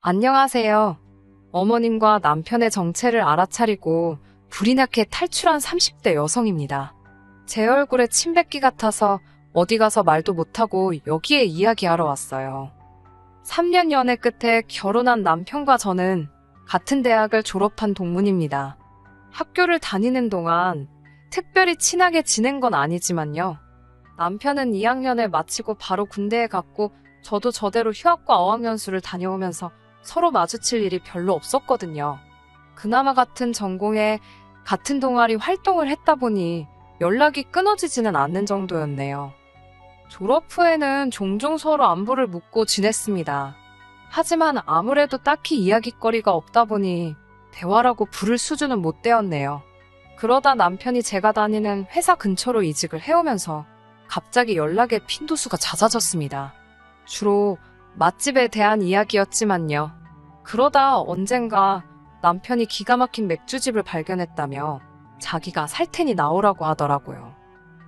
안녕하세요. 어머님과 남편의 정체를 알아차리고 불이 나게 탈출한 30대 여성입니다. 제 얼굴에 침 뱉기 같아서 어디 가서 말도 못하고 여기에 이야기하러 왔어요. 3년 연애 끝에 결혼한 남편과 저는 같은 대학을 졸업한 동문입니다. 학교를 다니는 동안 특별히 친하게 지낸 건 아니지만요. 남편은 2학년을 마치고 바로 군대에 갔고 저도 저대로 휴학과 어학연수를 다녀오면서 서로 마주칠 일이 별로 없었거든요. 그나마 같은 전공에 같은 동아리 활동을 했다 보니 연락이 끊어지지는 않는 정도였네요. 졸업 후에는 종종 서로 안부를 묻고 지냈습니다. 하지만 아무래도 딱히 이야깃거리가 없다 보니 대화라고 부를 수준은 못 되었네요. 그러다 남편이 제가 다니는 회사 근처로 이직을 해오면서 갑자기 연락의 빈도수가 잦아졌습니다. 주로 맛집에 대한 이야기였지만요. 그러다 언젠가 남편이 기가 막힌 맥주집을 발견했다며 자기가 살 테니 나오라고 하더라고요.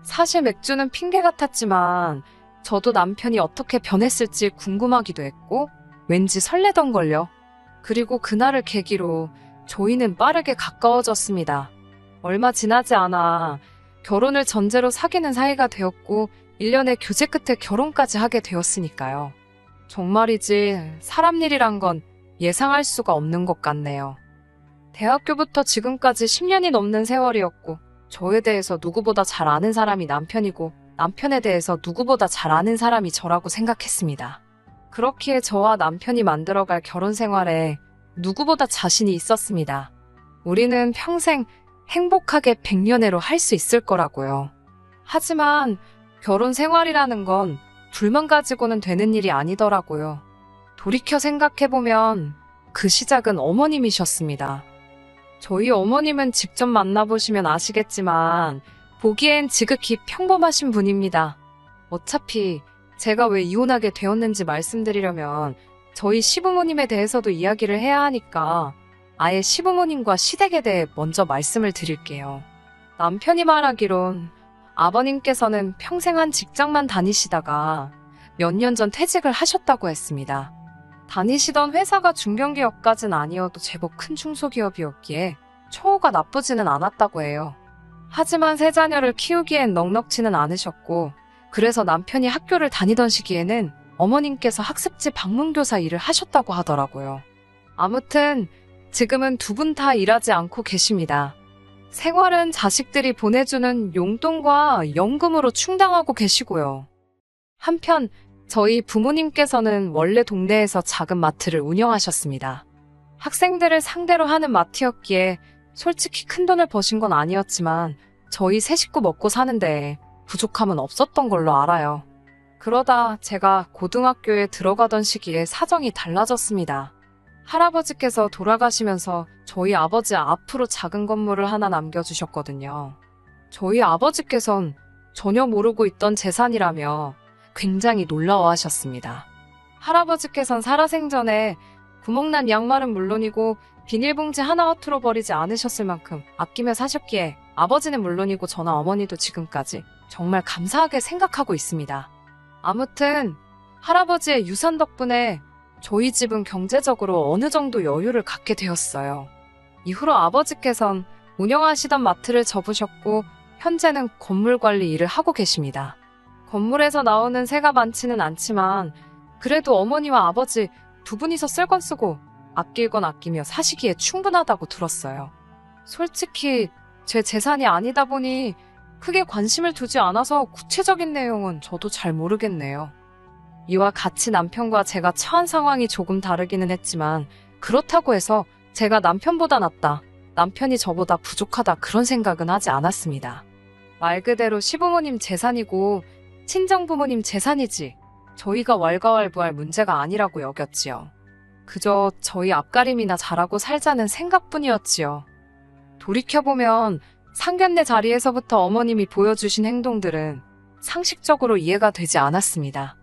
사실 맥주는 핑계 같았지만 저도 남편이 어떻게 변했을지 궁금하기도 했고 왠지 설레던걸요. 그리고 그날을 계기로 저희는 빠르게 가까워졌습니다. 얼마 지나지 않아 결혼을 전제로 사귀는 사이가 되었고 1년의 교제 끝에 결혼까지 하게 되었으니까요. 정말이지 사람 일이란 건 예상할 수가 없는 것 같네요. 대학교부터 지금까지 10년이 넘는 세월이었고 저에 대해서 누구보다 잘 아는 사람이 남편이고 남편에 대해서 누구보다 잘 아는 사람이 저라고 생각했습니다. 그렇기에 저와 남편이 만들어갈 결혼 생활에 누구보다 자신이 있었습니다. 우리는 평생 행복하게 백년해로 할 수 있을 거라고요. 하지만 결혼 생활이라는 건 둘만 가지고는 되는 일이 아니더라고요. 돌이켜 생각해보면 그 시작은 어머님이셨습니다. 저희 어머님은 직접 만나보시면 아시겠지만 보기엔 지극히 평범하신 분입니다. 어차피 제가 왜 이혼하게 되었는지 말씀드리려면 저희 시부모님에 대해서도 이야기를 해야 하니까 아예 시부모님과 시댁에 대해 먼저 말씀을 드릴게요. 남편이 말하기론 아버님께서는 평생 한 직장만 다니시다가 몇 년 전 퇴직을 하셨다고 했습니다. 다니시던 회사가 중견기업까진 아니어도 제법 큰 중소기업이었기에 처우가 나쁘지는 않았다고 해요. 하지만 세 자녀를 키우기엔 넉넉지는 않으셨고 그래서 남편이 학교를 다니던 시기에는 어머님께서 학습지 방문교사 일을 하셨다고 하더라고요. 아무튼 지금은 두 분 다 일하지 않고 계십니다. 생활은 자식들이 보내주는 용돈과 연금으로 충당하고 계시고요. 한편 저희 부모님께서는 원래 동네에서 작은 마트를 운영하셨습니다. 학생들을 상대로 하는 마트였기에 솔직히 큰 돈을 버신 건 아니었지만 저희 세 식구 먹고 사는데 부족함은 없었던 걸로 알아요. 그러다 제가 고등학교에 들어가던 시기에 사정이 달라졌습니다. 할아버지께서 돌아가시면서 저희 아버지 앞으로 작은 건물을 하나 남겨주셨거든요. 저희 아버지께선 전혀 모르고 있던 재산이라며 굉장히 놀라워하셨습니다. 할아버지께선 살아생전에 구멍난 양말은 물론이고 비닐봉지 하나 허투루 버리지 않으셨을 만큼 아끼며 사셨기에 아버지는 물론이고 저나 어머니도 지금까지 정말 감사하게 생각하고 있습니다. 아무튼 할아버지의 유산 덕분에 저희 집은 경제적으로 어느 정도 여유를 갖게 되었어요. 이후로 아버지께선 운영하시던 마트를 접으셨고 현재는 건물 관리 일을 하고 계십니다. 건물에서 나오는 세가 많지는 않지만 그래도 어머니와 아버지 두 분이서 쓸 건 쓰고 아낄 건 아끼며 사시기에 충분하다고 들었어요. 솔직히 제 재산이 아니다 보니 크게 관심을 두지 않아서 구체적인 내용은 저도 잘 모르겠네요. 이와 같이 남편과 제가 처한 상황이 조금 다르기는 했지만 그렇다고 해서 제가 남편보다 낫다, 남편이 저보다 부족하다 그런 생각은 하지 않았습니다. 말 그대로 시부모님 재산이고 친정부모님 재산이지 저희가 왈가왈부할 문제가 아니라고 여겼지요. 그저 저희 앞가림이나 잘하고 살자는 생각뿐이었지요. 돌이켜보면 상견례 자리에서부터 어머님이 보여주신 행동들은 상식적으로 이해가 되지 않았습니다.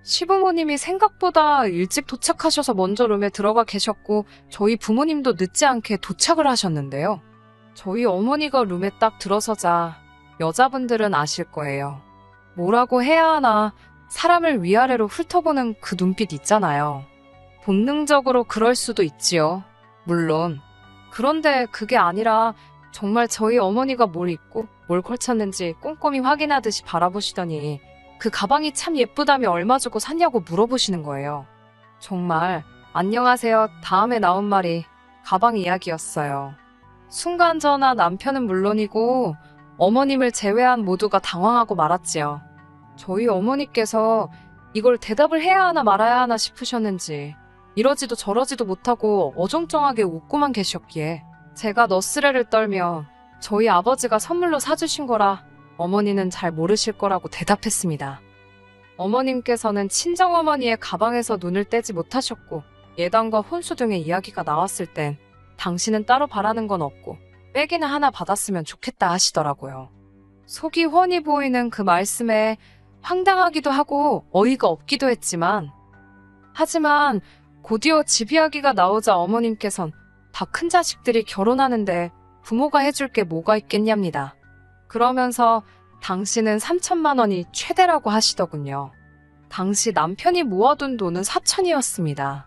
시부모님이 생각보다 일찍 도착하셔서 먼저 룸에 들어가 계셨고 저희 부모님도 늦지 않게 도착을 하셨는데요. 저희 어머니가 룸에 딱 들어서자 여자분들은 아실 거예요. 뭐라고 해야 하나 사람을 위아래로 훑어보는 그 눈빛 있잖아요. 본능적으로 그럴 수도 있지요. 물론. 그런데 그게 아니라 정말 저희 어머니가 뭘 입고 뭘 걸쳤는지 꼼꼼히 확인하듯이 바라보시더니 그 가방이 참 예쁘다며 얼마 주고 샀냐고 물어보시는 거예요. 정말 안녕하세요 다음에 나온 말이 가방 이야기였어요. 순간 저나 남편은 물론이고 어머님을 제외한 모두가 당황하고 말았지요. 저희 어머니께서 이걸 대답을 해야 하나 말아야 하나 싶으셨는지 이러지도 저러지도 못하고 어정쩡하게 웃고만 계셨기에 제가 너스레를 떨며 저희 아버지가 선물로 사주신 거라 어머니는 잘 모르실 거라고 대답했습니다. 어머님께서는 친정어머니의 가방에서 눈을 떼지 못하셨고 예단과 혼수 등의 이야기가 나왔을 땐 당신은 따로 바라는 건 없고 빼기는 하나 받았으면 좋겠다 하시더라고요. 속이 훤히 보이는 그 말씀에 황당하기도 하고 어이가 없기도 했지만 하지만 곧이어 집 이야기가 나오자 어머님께선 다 큰 자식들이 결혼하는데 부모가 해줄 게 뭐가 있겠냐입니다. 그러면서 당신은 3천만 원이 최대라고 하시더군요. 당시 남편이 모아둔 돈은 4천이었습니다.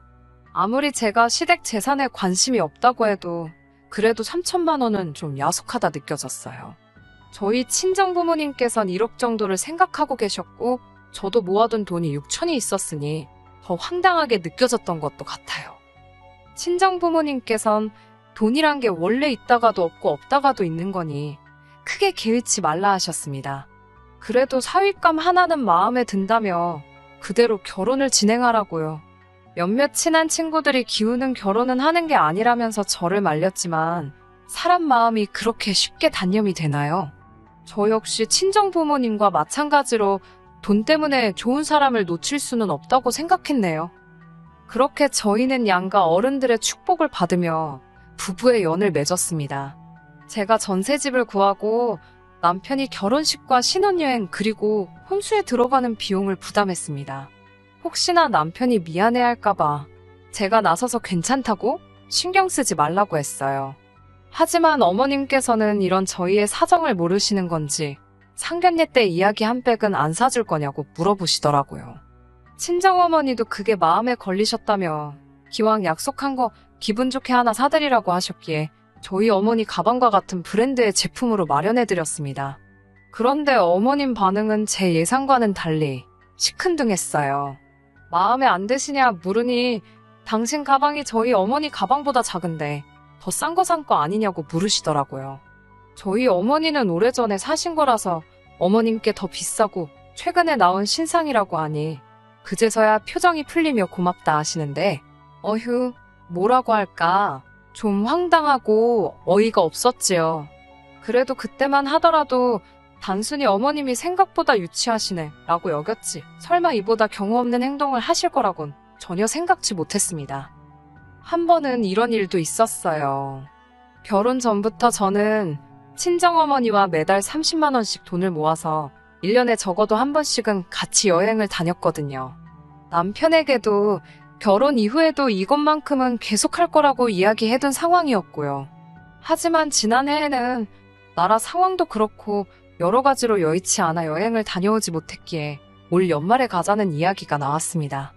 아무리 제가 시댁 재산에 관심이 없다고 해도 그래도 3천만 원은 좀 야속하다 느껴졌어요. 저희 친정부모님께선 1억 정도를 생각하고 계셨고 저도 모아둔 돈이 6천이 있었으니 더 황당하게 느껴졌던 것도 같아요. 친정부모님께선 돈이란 게 원래 있다가도 없고 없다가도 있는 거니 크게 개의치 말라 하셨습니다. 그래도 사윗감 하나는 마음에 든다며 그대로 결혼을 진행하라고요. 몇몇 친한 친구들이 기우는 결혼은 하는 게 아니라면서 저를 말렸지만 사람 마음이 그렇게 쉽게 단념이 되나요? 저 역시 친정부모님과 마찬가지로 돈 때문에 좋은 사람을 놓칠 수는 없다고 생각했네요. 그렇게 저희는 양가 어른들의 축복을 받으며 부부의 연을 맺었습니다. 제가 전세집을 구하고 남편이 결혼식과 신혼여행 그리고 혼수에 들어가는 비용을 부담했습니다. 혹시나 남편이 미안해할까봐 제가 나서서 괜찮다고 신경 쓰지 말라고 했어요. 하지만 어머님께서는 이런 저희의 사정을 모르시는 건지 상견례 때 이야기 한 백은 안 사줄 거냐고 물어보시더라고요. 친정어머니도 그게 마음에 걸리셨다며 기왕 약속한 거 기분 좋게 하나 사드리라고 하셨기에 저희 어머니 가방과 같은 브랜드의 제품으로 마련해드렸습니다. 그런데 어머님 반응은 제 예상과는 달리 시큰둥했어요. 마음에 안 드시냐 물으니 당신 가방이 저희 어머니 가방보다 작은데 더 싼 거 산 거 아니냐고 물으시더라고요. 저희 어머니는 오래전에 사신 거라서 어머님께 더 비싸고 최근에 나온 신상이라고 하니 그제서야 표정이 풀리며 고맙다 하시는데 어휴 뭐라고 할까 좀 황당하고 어이가 없었지요. 그래도 그때만 하더라도 단순히 어머님이 생각보다 유치하시네 라고 여겼지 설마 이보다 경우 없는 행동을 하실 거라곤 전혀 생각지 못했습니다. 한 번은 이런 일도 있었어요. 결혼 전부터 저는 친정어머니와 매달 30만 원씩 돈을 모아서 1년에 적어도 한 번씩은 같이 여행을 다녔거든요. 남편에게도 결혼 이후에도 이것만큼은 계속할 거라고 이야기해둔 상황이었고요. 하지만 지난해에는 나라 상황도 그렇고 여러 가지로 여의치 않아 여행을 다녀오지 못했기에 올 연말에 가자는 이야기가 나왔습니다.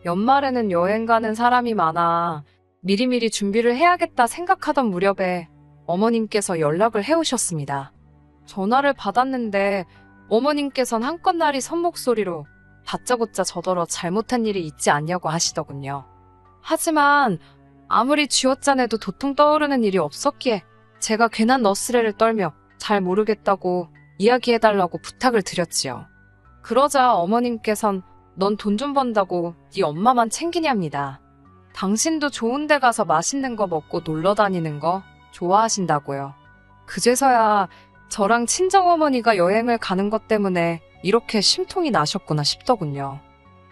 연말에는 여행 가는 사람이 많아 미리미리 준비를 해야겠다 생각하던 무렵에 어머님께서 연락을 해오셨습니다. 전화를 받았는데 어머님께선 한껏 나리 선목소리로 다짜고짜 저더러 잘못한 일이 있지 않냐고 하시더군요. 하지만 아무리 쥐어짜내도 도통 떠오르는 일이 없었기에 제가 괜한 너스레를 떨며 잘 모르겠다고 이야기해달라고 부탁을 드렸지요. 그러자 어머님께선 넌 돈 좀 번다고 네 엄마만 챙기냐입니다. 당신도 좋은 데 가서 맛있는 거 먹고 놀러 다니는 거 좋아하신다고요. 그제서야 저랑 친정어머니가 여행을 가는 것 때문에 이렇게 심통이 나셨구나 싶더군요.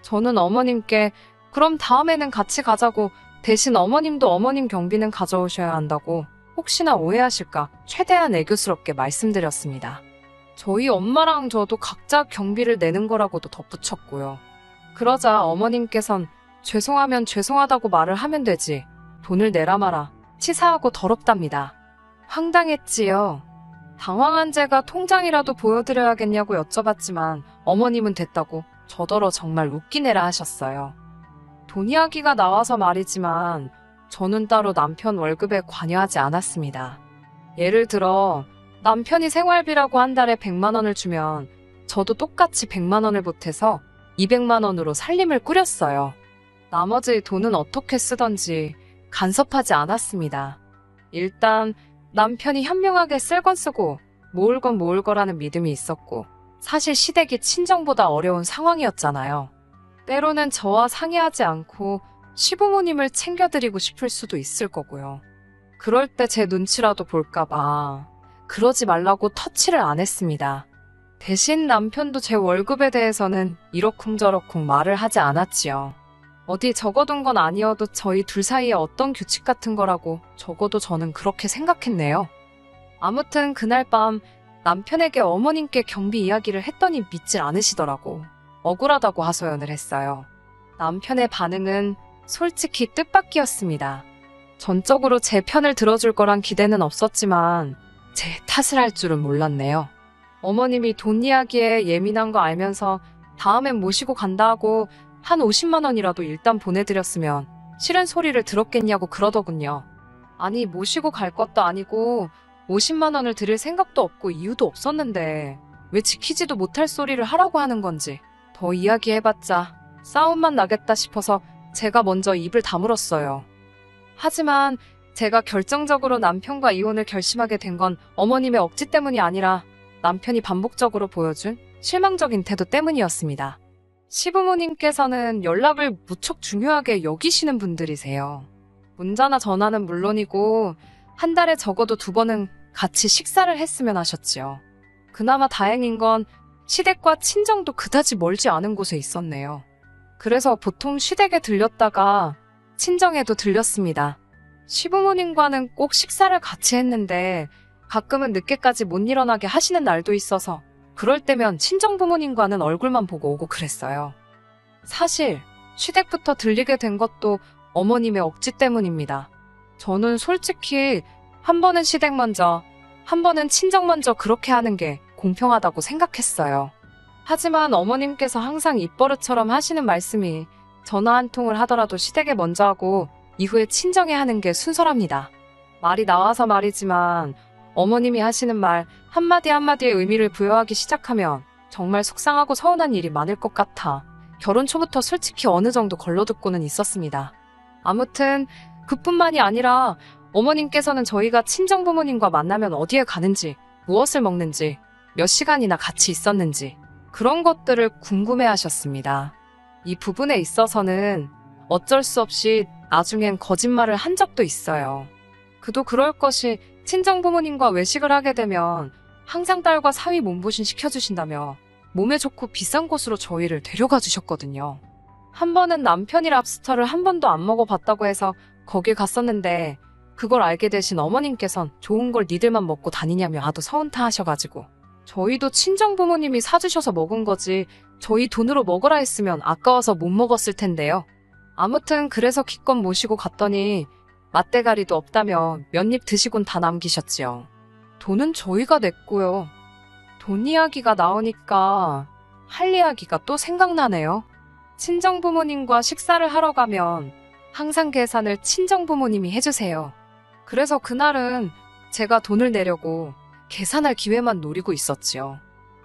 저는 어머님께 그럼 다음에는 같이 가자고 대신 어머님도 어머님 경비는 가져오셔야 한다고 혹시나 오해하실까 최대한 애교스럽게 말씀드렸습니다. 저희 엄마랑 저도 각자 경비를 내는 거라고도 덧붙였고요. 그러자 어머님께선 죄송하면 죄송하다고 말을 하면 되지 돈을 내라 마라 치사하고 더럽답니다. 황당했지요. 당황한 제가 통장이라도 보여드려야겠냐고 여쭤봤지만 어머님은 됐다고 저더러 정말 웃기네라 하셨어요. 돈 이야기가 나와서 말이지만 저는 따로 남편 월급에 관여하지 않았습니다. 예를 들어 남편이 생활비라고 한 달에 100만 원을 주면 저도 똑같이 100만 원을 보태서 200만 원으로 살림을 꾸렸어요. 나머지 돈은 어떻게 쓰던지 간섭하지 않았습니다. 일단 남편이 현명하게 쓸 건 쓰고 모을 건 모을 거라는 믿음이 있었고, 사실 시댁이 친정보다 어려운 상황이었잖아요. 때로는 저와 상의하지 않고 시부모님을 챙겨드리고 싶을 수도 있을 거고요. 그럴 때 제 눈치라도 볼까봐 그러지 말라고 터치를 안 했습니다. 대신 남편도 제 월급에 대해서는 이러쿵저러쿵 말을 하지 않았지요. 어디 적어둔 건 아니어도 저희 둘 사이에 어떤 규칙 같은 거라고 적어도 저는 그렇게 생각했네요. 아무튼 그날 밤 남편에게 어머님께 경비 이야기를 했더니 믿질 않으시더라고. 억울하다고 하소연을 했어요. 남편의 반응은 솔직히 뜻밖이었습니다. 전적으로 제 편을 들어줄 거란 기대는 없었지만 제 탓을 할 줄은 몰랐네요. 어머님이 돈 이야기에 예민한 거 알면서 다음엔 모시고 간다 하고 한 50만 원이라도 일단 보내드렸으면 싫은 소리를 들었겠냐고 그러더군요. 아니, 모시고 갈 것도 아니고 50만 원을 드릴 생각도 없고 이유도 없었는데 왜 지키지도 못할 소리를 하라고 하는 건지 더 이야기해봤자 싸움만 나겠다 싶어서 제가 먼저 입을 다물었어요. 하지만 제가 결정적으로 남편과 이혼을 결심하게 된 건 어머님의 억지 때문이 아니라 남편이 반복적으로 보여준 실망적인 태도 때문이었습니다. 시부모님께서는 연락을 무척 중요하게 여기시는 분들이세요. 문자나 전화는 물론이고 한 달에 적어도 2번은 같이 식사를 했으면 하셨지요. 그나마 다행인 건 시댁과 친정도 그다지 멀지 않은 곳에 있었네요. 그래서 보통 시댁에 들렸다가 친정에도 들렸습니다. 시부모님과는 꼭 식사를 같이 했는데 가끔은 늦게까지 못 일어나게 하시는 날도 있어서 그럴 때면 친정 부모님과는 얼굴만 보고 오고 그랬어요. 사실 시댁부터 들리게 된 것도 어머님의 억지 때문입니다. 저는 솔직히 한 번은 시댁 먼저, 한 번은 친정 먼저 그렇게 하는 게 공평하다고 생각했어요. 하지만 어머님께서 항상 입버릇처럼 하시는 말씀이 전화 한 통을 하더라도 시댁에 먼저 하고 이후에 친정에 하는 게 순서랍니다. 말이 나와서 말이지만 어머님이 하시는 말 한마디 한마디에 의미를 부여하기 시작하면 정말 속상하고 서운한 일이 많을 것 같아 결혼 초부터 솔직히 어느 정도 걸러듣고는 있었습니다. 아무튼 그뿐만이 아니라 어머님께서는 저희가 친정 부모님과 만나면 어디에 가는지, 무엇을 먹는지, 몇 시간이나 같이 있었는지 그런 것들을 궁금해하셨습니다. 이 부분에 있어서는 어쩔 수 없이 나중엔 거짓말을 한 적도 있어요. 그도 그럴 것이 친정 부모님과 외식을 하게 되면 항상 딸과 사위 몸보신 시켜주신다며 몸에 좋고 비싼 곳으로 저희를 데려가 주셨거든요. 한 번은 남편이 랍스터를 한 번도 안 먹어봤다고 해서 거길 갔었는데 그걸 알게 되신 어머님께선 좋은 걸 니들만 먹고 다니냐며 하도 서운타 하셔가지고 저희도 친정 부모님이 사주셔서 먹은 거지 저희 돈으로 먹으라 했으면 아까워서 못 먹었을 텐데요. 아무튼 그래서 기껏 모시고 갔더니 맛대가리도 없다며 몇 입 드시곤 다 남기셨지요. 돈은 저희가 냈고요. 돈 이야기가 나오니까 할 이야기가 또 생각나네요. 친정 부모님과 식사를 하러 가면 항상 계산을 친정 부모님이 해주세요. 그래서 그날은 제가 돈을 내려고 계산할 기회만 노리고 있었지요.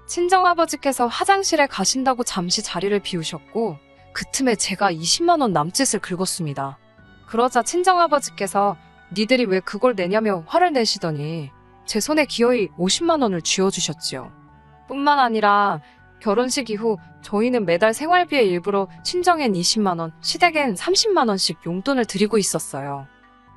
친정아버지께서 화장실에 가신다고 잠시 자리를 비우셨고 그 틈에 제가 20만 원 남짓을 긁었습니다. 그러자 친정아버지께서 니들이 왜 그걸 내냐며 화를 내시더니 제 손에 기어이 50만 원을 쥐어주셨지요. 뿐만 아니라 결혼식 이후 저희는 매달 생활비의 일부로 친정엔 20만 원, 시댁엔 30만 원씩 용돈을 드리고 있었어요.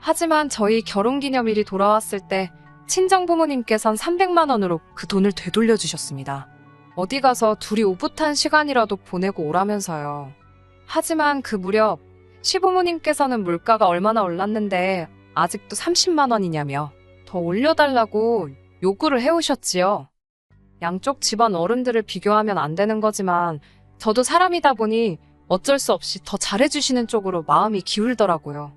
하지만 저희 결혼기념일이 돌아왔을 때 친정 부모님께선 300만 원으로 그 돈을 되돌려 주셨습니다. 어디 가서 둘이 오붓한 시간이라도 보내고 오라면서요. 하지만 그 무렵 시부모님께서는 물가가 얼마나 올랐는데 아직도 30만 원이냐며 더 올려달라고 요구를 해오셨지요. 양쪽 집안 어른들을 비교하면 안 되는 거지만 저도 사람이다 보니 어쩔 수 없이 더 잘해주시는 쪽으로 마음이 기울더라고요.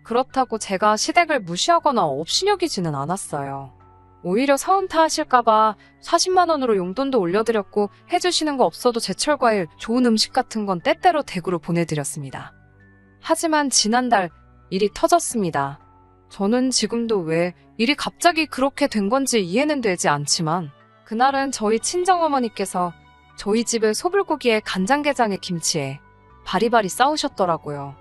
그렇다고 제가 시댁을 무시하거나 업신여기지는 않았어요. 오히려 서운타 하실까봐 40만 원으로 용돈도 올려드렸고 해주시는 거 없어도 제철 과일, 좋은 음식 같은 건 때때로 댁으로 보내드렸습니다. 하지만 지난달 일이 터졌습니다. 저는 지금도 왜 일이 갑자기 그렇게 된 건지 이해는 되지 않지만 그날은 저희 친정어머니께서 저희 집에 소불고기에 간장게장에 김치에 바리바리 싸우셨더라고요.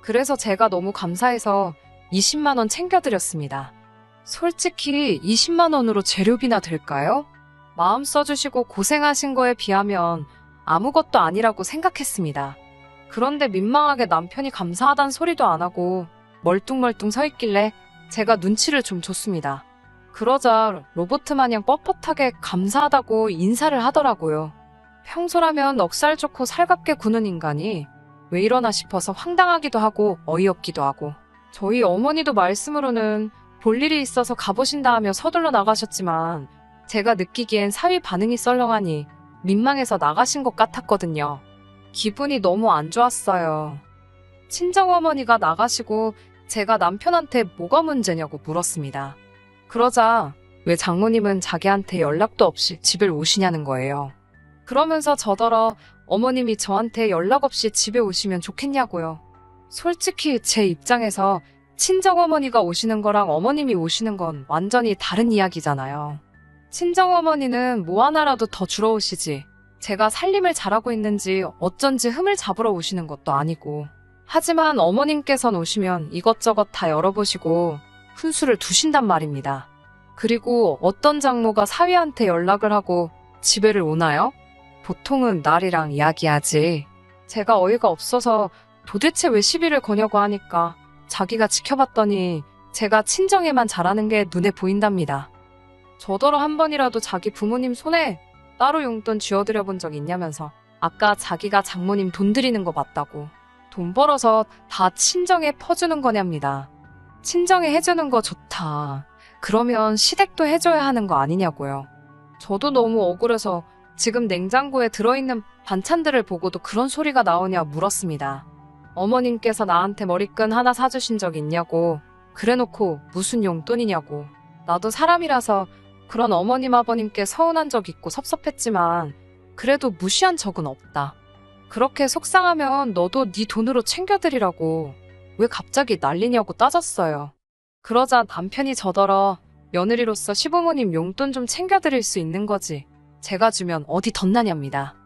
그래서 제가 너무 감사해서 20만 원 챙겨드렸습니다. 솔직히 20만 원으로 재료비나 될까요? 마음 써주시고 고생하신 거에 비하면 아무것도 아니라고 생각했습니다. 그런데 민망하게 남편이 감사하단 소리도 안 하고 멀뚱멀뚱 서 있길래 제가 눈치를 좀 줬습니다. 그러자 로봇 마냥 뻣뻣하게 감사하다고 인사를 하더라고요. 평소라면 넉살 좋고 살갑게 구는 인간이 왜 이러나 싶어서 황당하기도 하고 어이없기도 하고 저희 어머니도 말씀으로는 볼 일이 있어서 가보신다 하며 서둘러 나가셨지만 제가 느끼기엔 사위 반응이 썰렁하니 민망해서 나가신 것 같았거든요. 기분이 너무 안 좋았어요. 친정어머니가 나가시고 제가 남편한테 뭐가 문제냐고 물었습니다. 그러자 왜 장모님은 자기한테 연락도 없이 집을 오시냐는 거예요. 그러면서 저더러 어머님이 저한테 연락 없이 집에 오시면 좋겠냐고요. 솔직히 제 입장에서 친정어머니가 오시는 거랑 어머님이 오시는 건 완전히 다른 이야기잖아요. 친정어머니는 뭐 하나라도 더 주러 오시지. 제가 살림을 잘하고 있는지 어쩐지 흠을 잡으러 오시는 것도 아니고. 하지만 어머님께선 오시면 이것저것 다 열어보시고 훈수를 두신단 말입니다. 그리고 어떤 장모가 사위한테 연락을 하고 집에를 오나요? 보통은 날이랑 이야기하지. 제가 어이가 없어서 도대체 왜 시비를 거냐고 하니까 자기가 지켜봤더니 제가 친정에만 잘하는 게 눈에 보인답니다. 저더러 한 번이라도 자기 부모님 손에 따로 용돈 쥐어드려 본 적 있냐면서 아까 자기가 장모님 돈 드리는 거 봤다고. 돈 벌어서 다 친정에 퍼주는 거냐입니다. 친정에 해주는 거 좋다. 그러면 시댁도 해줘야 하는 거 아니냐고요. 저도 너무 억울해서 지금 냉장고에 들어있는 반찬들을 보고도 그런 소리가 나오냐 물었습니다. 어머님께서 나한테 머리끈 하나 사주신 적 있냐고. 그래놓고 무슨 용돈이냐고. 나도 사람이라서 그런 어머님 아버님께 서운한 적 있고 섭섭했지만 그래도 무시한 적은 없다. 그렇게 속상하면 너도 네 돈으로 챙겨드리라고. 왜 갑자기 난리냐고 따졌어요. 그러자 남편이 저더러 며느리로서 시부모님 용돈 좀 챙겨드릴 수 있는 거지. 제가 주면 어디 덧나냐입니다.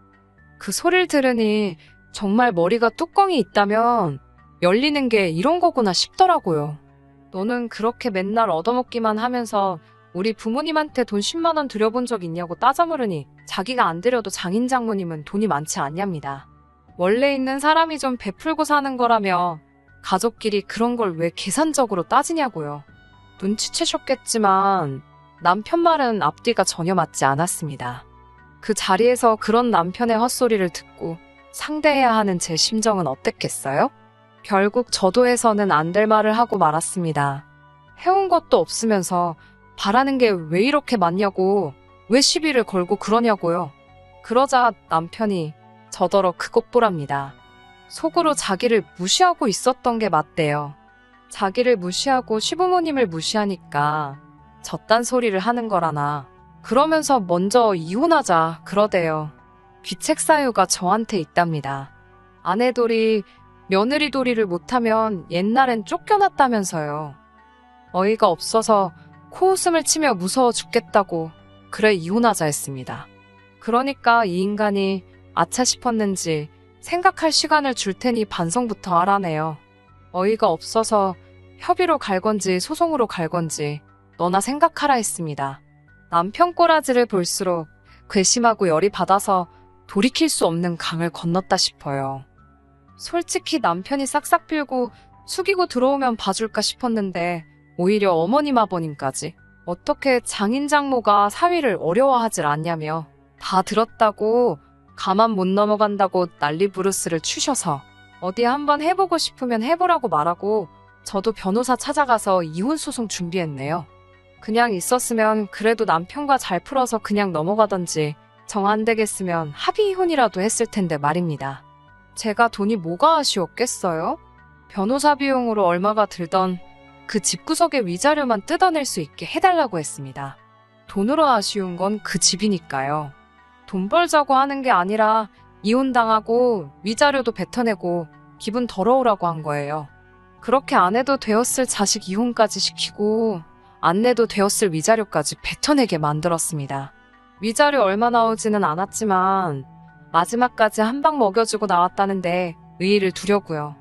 그 소리를 들으니 정말 머리가 뚜껑이 있다면 열리는 게 이런 거구나 싶더라고요. 너는 그렇게 맨날 얻어먹기만 하면서 우리 부모님한테 돈 10만 원 드려본 적 있냐고 따져 물으니 자기가 안 드려도 장인 장모님은 돈이 많지 않냐입니다. 원래 있는 사람이 좀 베풀고 사는 거라며 가족끼리 그런 걸 왜 계산적으로 따지냐고요. 눈치채셨겠지만 남편 말은 앞뒤가 전혀 맞지 않았습니다. 그 자리에서 그런 남편의 헛소리를 듣고 상대해야 하는 제 심정은 어땠겠어요? 결국 저도 해서는 안 될 말을 하고 말았습니다. 해온 것도 없으면서 바라는 게 왜 이렇게 많냐고, 왜 시비를 걸고 그러냐고요. 그러자 남편이 저더러 그것 보랍니다. 속으로 자기를 무시하고 있었던 게 맞대요. 자기를 무시하고 시부모님을 무시하니까 저딴 소리를 하는 거라나. 그러면서 먼저 이혼하자 그러대요. 귀책 사유가 저한테 있답니다. 아내 도리, 며느리 도리를 못하면 옛날엔 쫓겨났다면서요. 어이가 없어서 코웃음을 치며 무서워 죽겠다고 그래 이혼하자 했습니다. 그러니까 이 인간이 아차 싶었는지 생각할 시간을 줄 테니 반성부터 하라네요. 어이가 없어서 협의로 갈 건지 소송으로 갈 건지 너나 생각하라 했습니다. 남편 꼬라지를 볼수록 괘씸하고 열이 받아서 돌이킬 수 없는 강을 건넜다 싶어요. 솔직히 남편이 싹싹 빌고 숙이고 들어오면 봐줄까 싶었는데 오히려 어머님 아버님까지 어떻게 장인 장모가 사위를 어려워하질 않냐며 다 들었다고 가만 못 넘어간다고 난리 부르스를 추셔서 어디 한번 해보고 싶으면 해보라고 말하고 저도 변호사 찾아가서 이혼 소송 준비했네요. 그냥 있었으면 그래도 남편과 잘 풀어서 그냥 넘어가던지 정 안 되겠으면 합의 이혼이라도 했을 텐데 말입니다. 제가 돈이 뭐가 아쉬웠겠어요? 변호사 비용으로 얼마가 들던 그 집구석의 위자료만 뜯어낼 수 있게 해달라고 했습니다. 돈으로 아쉬운 건 그 집이니까요. 돈 벌자고 하는 게 아니라 이혼당하고 위자료도 뱉어내고 기분 더러우라고 한 거예요. 그렇게 안 해도 되었을 자식 이혼까지 시키고 안 내도 되었을 위자료까지 뱉어내게 만들었습니다. 위자료 얼마 나오지는 않았지만 마지막까지 한 방 먹여주고 나왔다는데 의의를 두려고요.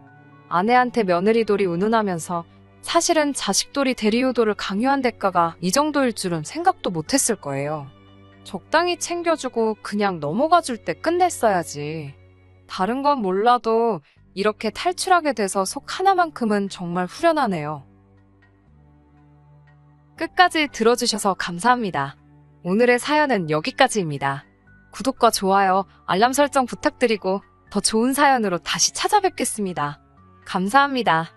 아내한테 며느리돌이 운운하면서 사실은 자식돌이 대리효도를 강요한 대가가 이 정도일 줄은 생각도 못했을 거예요. 적당히 챙겨주고 그냥 넘어가줄 때 끝냈어야지. 다른 건 몰라도 이렇게 탈출하게 돼서 속 하나만큼은 정말 후련하네요. 끝까지 들어주셔서 감사합니다. 오늘의 사연은 여기까지입니다. 구독과 좋아요, 알람 설정 부탁드리고 더 좋은 사연으로 다시 찾아뵙겠습니다. 감사합니다.